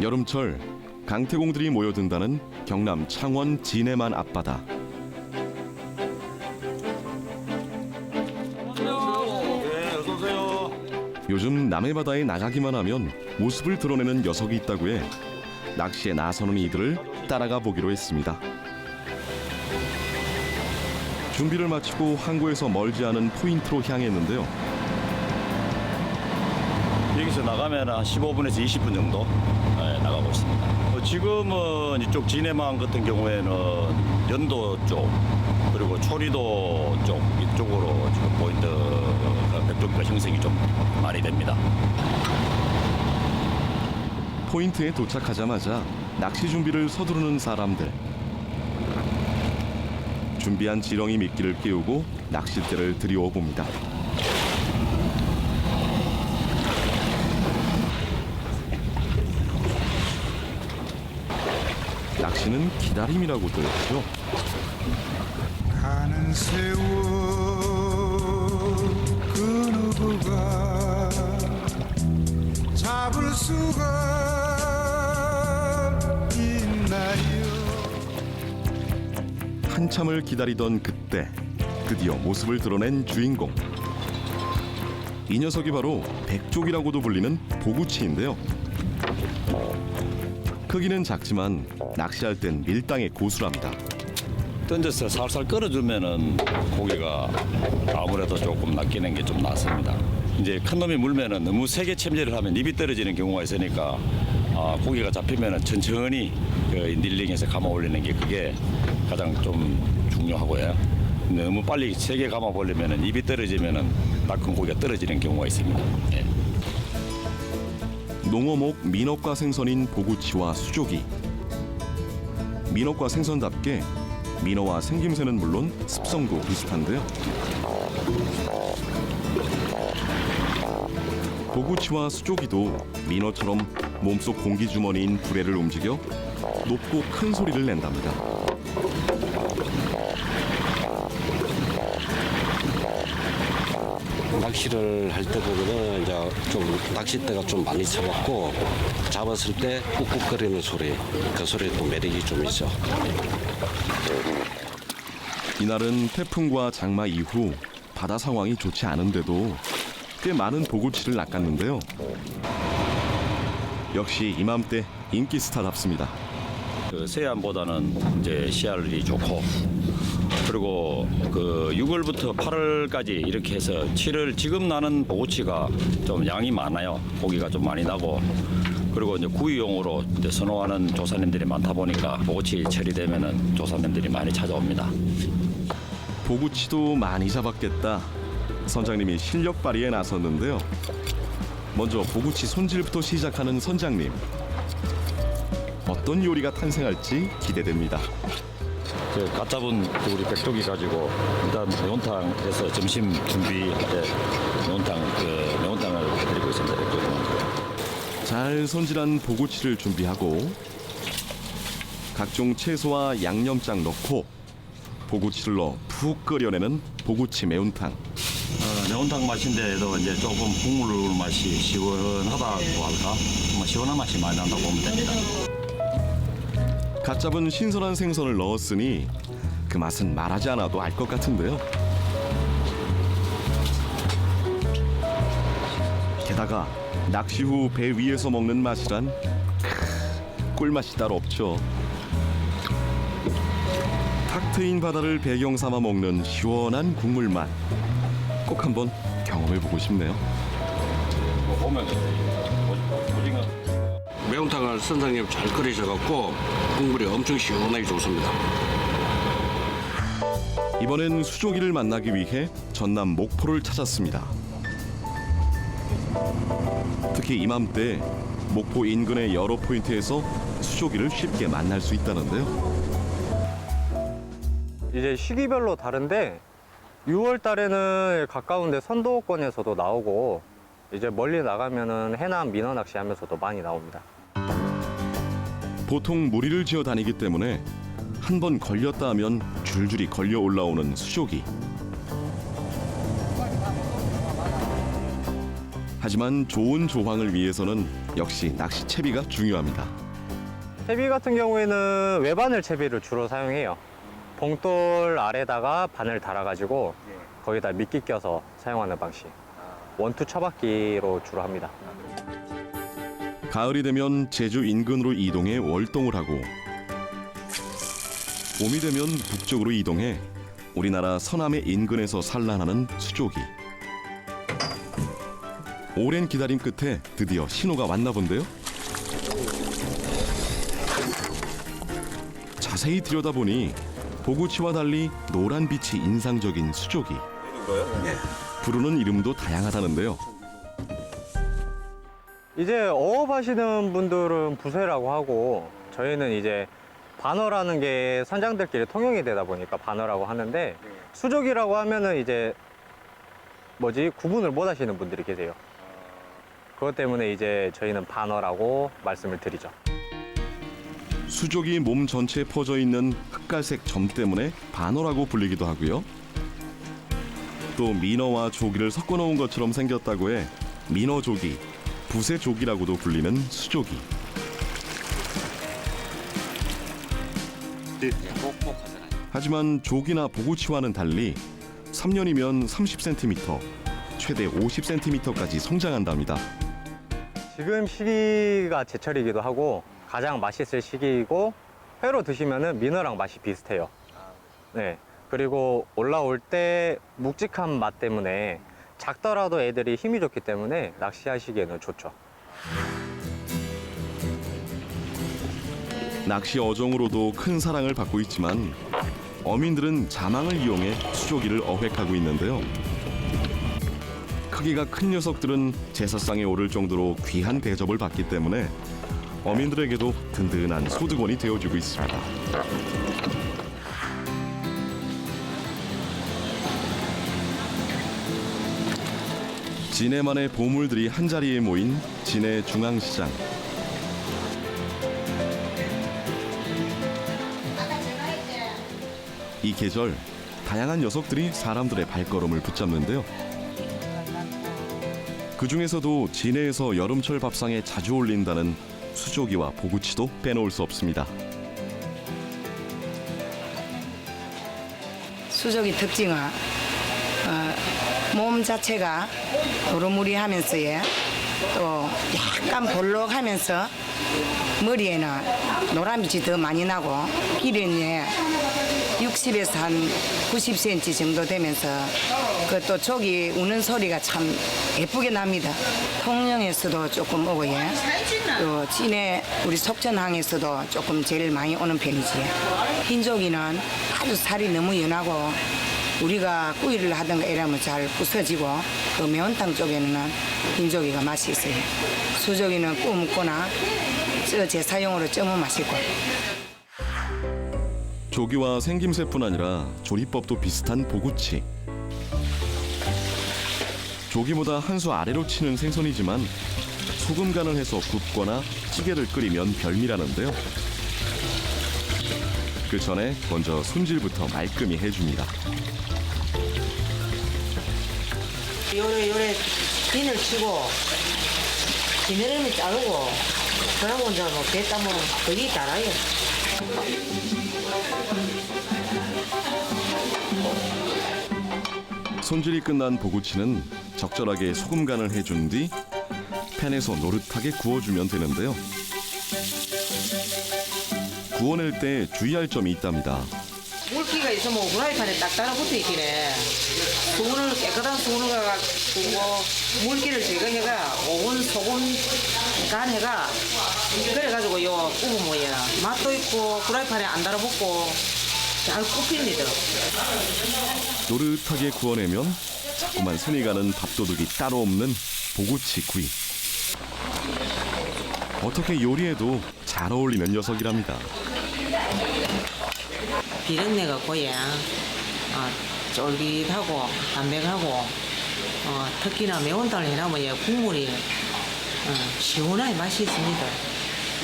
여름철 강태공들이 모여든다는 경남 창원 진해만 앞바다. 네, 어서 오세요. 요즘 남해 바다에 나가기만 하면 모습을 드러내는 녀석이 있다고 해 낚시에 나서는 이들을 따라가 보기로 했습니다. 준비를 마치고 항구에서 멀지 않은 포인트로 향했는데요. 여기서 나가면 한 15분에서 20분 정도 나가고 있습니다. 지금은 이쪽 진해만 같은 경우에는 연도 쪽 그리고 초리도 쪽 이쪽으로 지금 포인트가 백종별 형성이 좀 많이 됩니다. 포인트에 도착하자마자 낚시 준비를 서두르는 사람들. 준비한 지렁이 미끼를 깨우고 낚싯대를 들이워 봅니다. 낚시는 기다림이라고도 했죠. 가는 세월 그 누구가 잡을 수가 있나요? 한참을 기다리던 그때 드디어 모습을 드러낸 주인공. 이 녀석이 바로 백족이라고도 불리는 보구치인데요. 크기는 작지만 낚시할 땐 밀당의 고수랍니다. 던져서 살살 끌어주면은 고기가 아무래도 조금 낚이는 게 좀 낫습니다. 이제 큰 놈이 물면은 너무 세게 챔질을 하면 입이 떨어지는 경우가 있으니까 고기가 잡히면은 천천히 그 닐링해서 감아 올리는 게 그게 가장 좀 중요하고요. 너무 빨리 세게 감아 올리면은 입이 떨어지면은 낚은 고기가 떨어지는 경우가 있습니다. 예. 농어목 민어과 생선인 보구치와 수조기. 민어과 생선답게 민어와 생김새는 물론 습성도 비슷한데요. 보구치와 수조기도 민어처럼 몸속 공기주머니인 부레를 움직여 높고 큰 소리를 낸답니다. 낚시를 할 때 보면은 이제 좀 낚싯대가 좀 많이 잡았고 잡았을 때 꾹꾹거리는 소리, 그 소리에 또 매력이 좀 있죠. 이날은 태풍과 장마 이후 바다 상황이 좋지 않은데도 꽤 많은 보구치를 낚았는데요. 역시 이맘때 인기 스타답습니다. 그 서해안보다는 이제 씨알이 좋고 그리고 그 6월부터 8월까지 이렇게 해서 7월 지금 나는 보구치가 좀 양이 많아요. 고기가 좀 많이 나고 그리고 이제 구이용으로 이제 선호하는 조사님들이 많다 보니까 보구치 처리되면은 조사님들이 많이 찾아옵니다. 보구치도 많이 잡았겠다. 선장님이 실력 발휘에 나섰는데요. 먼저 보구치 손질부터 시작하는 선장님. 어떤 요리가 탄생할지 기대됩니다. 갓 잡은 우리 백조기 가지고 일단 매운탕에서 점심 준비할 때 매운탕을 해드리고 있습니다. 잘 손질한 보구치를 준비하고 각종 채소와 양념장 넣고 보구치를 넣어 푹 끓여내는 보구치 매운탕. 매운탕 맛인데도 이제 조금 국물 맛이 시원하다고 할까? 시원한 맛이 많이 난다고 보면 됩니다. 갓 잡은 신선한 생선을 넣었으니 그 맛은 말하지 않아도 알 것 같은데요. 게다가 낚시 후 배 위에서 먹는 맛이란 꿀맛이 따로 없죠. 탁 트인 바다를 배경 삼아 먹는 시원한 국물 맛. 꼭 한번 경험해보고 싶네요. 보면 오징어. 매운탕을 선장님 잘 끓이셔갖고 국물이 엄청 시원하게 좋습니다. 이번엔 수조기를 만나기 위해 전남 목포를 찾았습니다. 특히 이맘때 목포 인근의 여러 포인트에서 수조기를 쉽게 만날 수 있다는데요. 이제 시기별로 다른데 6월 달에는 가까운데 선도권에서도 나오고 이제 멀리 나가면은 해남 민어 낚시하면서도 많이 나옵니다. 보통 무리를 지어 다니기 때문에 한 번 걸렸다 하면 줄줄이 걸려 올라오는 수조기. 하지만 좋은 조황을 위해서는 역시 낚시 채비가 중요합니다. 채비 같은 경우에는 외바늘 채비를 주로 사용해요. 봉돌 아래다가 바늘 달아가지고 거기다 미끼 껴서 사용하는 방식. 원투 처박기로 주로 합니다. 가을이 되면 제주 인근으로 이동해 월동을 하고 봄이 되면 북쪽으로 이동해 우리나라 서남의 인근에서 산란하는 수조기. 오랜 기다림 끝에 드디어 신호가 왔나 본데요. 자세히 들여다보니 보구치와 달리 노란 빛이 인상적인 수조기. 부르는 이름도 다양하다는데요. 이제 어업하시는 분들은 부세라고 하고 저희는 이제 반어라는 게 선장들끼리 통용이 되다 보니까 반어라고 하는데 수조기라고 하면은 이제 구분을 못 하시는 분들이 계세요. 그것 때문에 이제 저희는 반어라고 말씀을 드리죠. 수조기 몸 전체에 퍼져 있는 흑갈색 점 때문에 반어라고 불리기도 하고요. 또 민어와 조기를 섞어 놓은 것처럼 생겼다고 해 민어조기, 부세조기라고도 불리는 수조기. 하지만 조기나 보구치와는 달리 3년이면 30cm, 최대 50cm까지 성장한답니다. 지금 시기가 제철이기도 하고 가장 맛있을 시기이고 회로 드시면은 민어랑 맛이 비슷해요. 네. 그리고 올라올 때 묵직한 맛 때문에 작더라도 애들이 힘이 좋기 때문에 낚시하시기에는 좋죠. 낚시 어종으로도 큰 사랑을 받고 있지만 어민들은 자망을 이용해 수조기를 어획하고 있는데요. 크기가 큰 녀석들은 제사상에 오를 정도로 귀한 대접을 받기 때문에 어민들에게도 든든한 소득원이 되어주고 있습니다. 진해만의 보물들이 한자리에 모인 진해 중앙시장. 이 계절 다양한 녀석들이 사람들의 발걸음을 붙잡는데요. 그 중에서도 진해에서 여름철 밥상에 자주 올린다는 수조기와 보구치도 빼놓을 수 없습니다. 수조기 특징은 몸 자체가 도루묵이하면서요, 또 약간 볼록하면서 머리에는 노란빛이 더 많이 나고 길이는 60에서 한 90cm 정도 되면서 그 또 조기 우는 소리가 참 예쁘게 납니다. 통영에서도 조금 오고요. 또 진해 우리 속전항에서도 조금 제일 많이 오는 편이지요. 흰조기는 아주 살이 너무 연하고 우리가 구이를 하든가 이러면 잘 부서지고 그 매운탕 쪽에는 흰조기가 맛이 있어요. 수조기는 구워 먹거나 제사용으로 쪄면 맛있고. 조기와 생김새뿐 아니라 조리법도 비슷한 보구치. 조기보다 한 수 아래로 치는 생선이지만 소금 간을 해서 굽거나 찌개를 끓이면 별미라는데요. 그 전에 먼저 손질부터 말끔히 해줍니다. 요래 비늘 치고 지느러미 자르고 그러고 이제 뭐 됐다 뭐 거기 따라요. 손질이 끝난 보구치는 적절하게 소금 간을 해준 뒤 팬에서 노릇하게 구워주면 되는데요. 구워낼 때 주의할 점이 있답니다. 물기가 있으면 후라이팬에 딱 달아붙어 있기래. 수분을 깨끗한 수분을 가지고 물기를 제거해가 오븐 소금 간해가 그래가지고 요 구우면 맛도 있고 후라이팬에 안 달아붙고 잘 굽힙니다. 노릇하게 구워내면 자꾸만 손이 가는 밥도둑이 따로 없는 보구치 구이. 어떻게 요리해도 잘 어울리는 녀석이랍니다. 비린내가 고야 쫄깃하고 담백하고 특히나 매운탕을 해놓으면 국물이 시원하게 맛이 있습니다.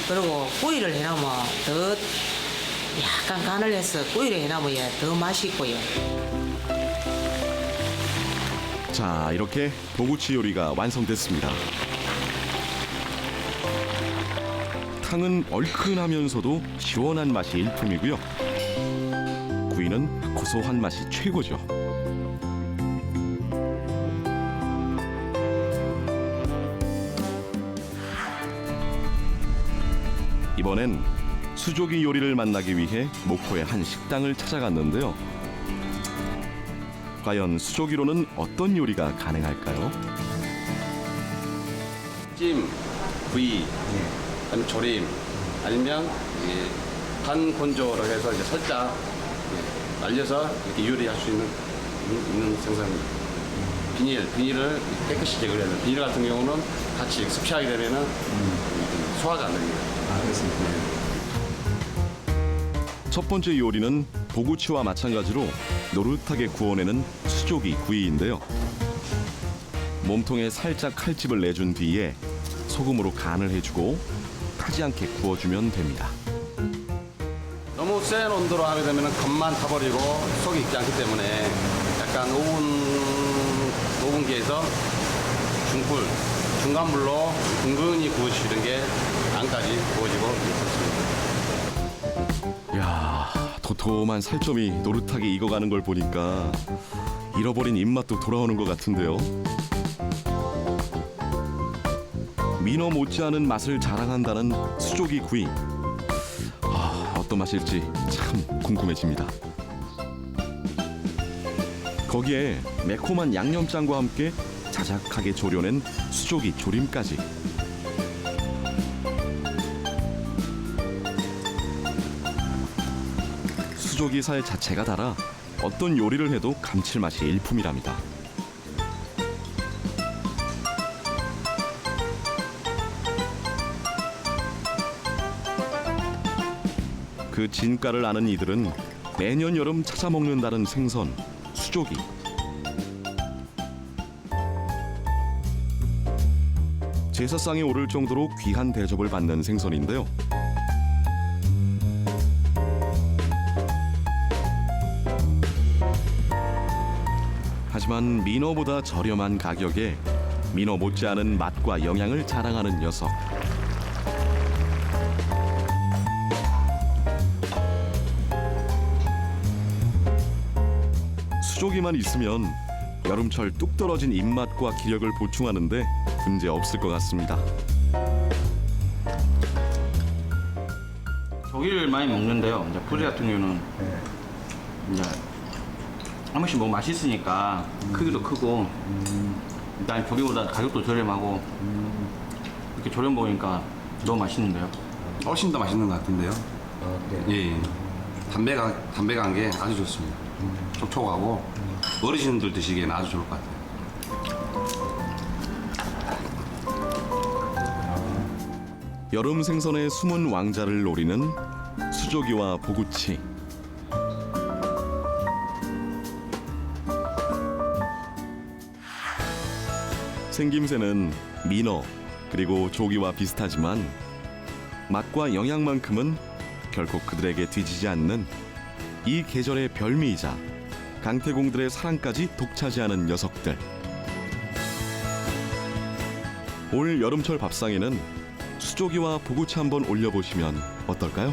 그리고 구이를 해놓으면 더 약간 간을 해서 구이를 해놓으면 더 맛있고요. 자, 이렇게 보구치 요리가 완성됐습니다. 탕은 얼큰하면서도 시원한 맛이 일품이고요. 구이는 고소한 맛이 최고죠. 이번엔 수조기 요리를 만나기 위해 목포의 한 식당을 찾아갔는데요. 과연 수조기로는 어떤 요리가 가능할까요? 찜, 구이, 아니면 조림, 아니면 간 건조로 해서 이제 살짝 날려서 이렇게 요리할 수 있는 생선입니다. 비닐을 깨끗이 제거해야 돼요. 비닐 같은 경우는 같이 섭취하게 되면은 소화가 안 됩니다. 첫 번째 요리는 보구치와 마찬가지로 노릇하게 구워내는 수조기 구이인데요. 몸통에 살짝 칼집을 내준 뒤에 소금으로 간을 해주고 타지 않게 구워주면 됩니다. 너무 센 온도로 하게 되면 겉만 타버리고 속이 익지 않기 때문에 약간 오븐기에서 중간불로 둥근히 구워주시는 게 안까지 구워지고 좋습니다. 이야, 도톰한 살점이 노릇하게 익어가는 걸 보니까 잃어버린 입맛도 돌아오는 것 같은데요. 민어 못지않은 맛을 자랑한다는 수조기 구이. 어떤 맛일지 참 궁금해집니다. 거기에 매콤한 양념장과 함께 자작하게 졸여낸 수조기 조림까지. 수조기 살 자체가 달아 어떤 요리를 해도 감칠맛이 일품이랍니다. 그 진가를 아는 이들은 매년 여름 찾아 먹는다는 생선, 수조기. 제사상에 오를 정도로 귀한 대접을 받는 생선인데요. 하지만 민어보다 저렴한 가격에 민어 못지않은 맛과 영양을 자랑하는 녀석. 수조기만 있으면 여름철 뚝 떨어진 입맛과 기력을 보충하는데 문제 없을 것 같습니다. 조기를 많이 먹는데요. 이제 부리 같은 경우는 이제 한 번씩 뭐 맛있으니까 크기도 크고 일단 조기보다 가격도 저렴하고 이렇게 조림 먹으니까 너무 맛있는데요. 훨씬 더 맛있는 것 같은데요. 예. 담백한 게 아주 좋습니다. 촉촉하고 어르신들 드시기에는 아주 좋을 것 같아요. 여름 생선의 숨은 왕자를 노리는 수조기와 보구치. 생김새는 민어 그리고 조기와 비슷하지만 맛과 영양만큼은 결코 그들에게 뒤지지 않는 이 계절의 별미이자 강태공들의 사랑까지 독차지하는 녀석들. 올 여름철 밥상에는 수조기와 보구치 한번 올려보시면 어떨까요?